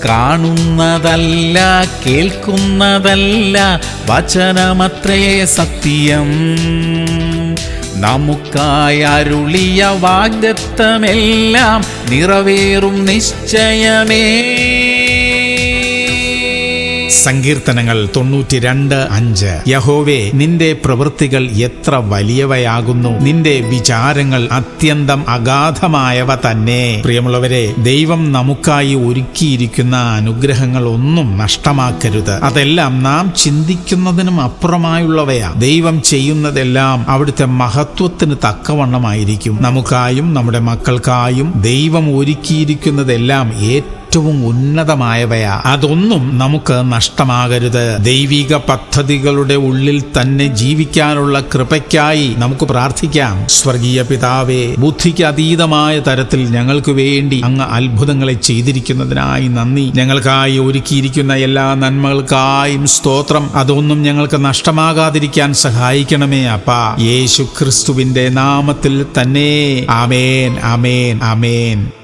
കാണുന്നതല്ല കേൾക്കുന്നതല്ല, വചനമത്രേ സത്യം. നമുക്കായി അരുളിയ വാഗ്ദത്തമെല്ലാം നിറവേറും നിശ്ചയമേ. സങ്കീർത്തനങ്ങൾ 92:5. യഹോവേ, നിന്റെ പ്രവൃത്തികൾ എത്ര വലിയവയാകുന്നു, നിന്റെ വിചാരങ്ങൾ അത്യന്തം അഗാധമായവ തന്നെ. പ്രിയമുള്ളവരെ, ദൈവം നമുക്കായി ഒരുക്കിയിരിക്കുന്ന അനുഗ്രഹങ്ങൾ ഒന്നും നഷ്ടമാക്കരുത്. അതെല്ലാം നാം ചിന്തിക്കുന്നതിനും അപ്പുറമായുള്ളവയാ. ദൈവം ചെയ്യുന്നതെല്ലാം അവിടുത്തെ മഹത്വത്തിന് തക്കവണ്ണമായിരിക്കും. നമുക്കായും നമ്മുടെ മക്കൾക്കായും ദൈവം ഒരുക്കിയിരിക്കുന്നതെല്ലാം ഏറ്റവും ഉന്നതമായവയാ. അതൊന്നും നമുക്ക് നഷ്ടമാകരുത്. ദൈവിക പദ്ധതികളുടെ ഉള്ളിൽ തന്നെ ജീവിക്കാനുള്ള കൃപയ്ക്കായി നമുക്ക് പ്രാർത്ഥിക്കാം. സ്വർഗീയ പിതാവേ, ബുദ്ധിക്ക് അതീതമായ തരത്തിൽ ഞങ്ങൾക്ക് വേണ്ടി അങ്ങ് അത്ഭുതങ്ങളെ ചെയ്തിരിക്കുന്നതിനായി നന്ദി. ഞങ്ങൾക്കായി ഒരുക്കിയിരിക്കുന്ന എല്ലാ നന്മകൾക്കായും സ്തോത്രം. അതൊന്നും ഞങ്ങൾക്ക് നഷ്ടമാകാതിരിക്കാൻ സഹായിക്കണമേ അപ്പാ. യേശു ക്രിസ്തുവിന്റെ നാമത്തിൽ തന്നെ. ആമേൻ, ആമേൻ, ആമേൻ.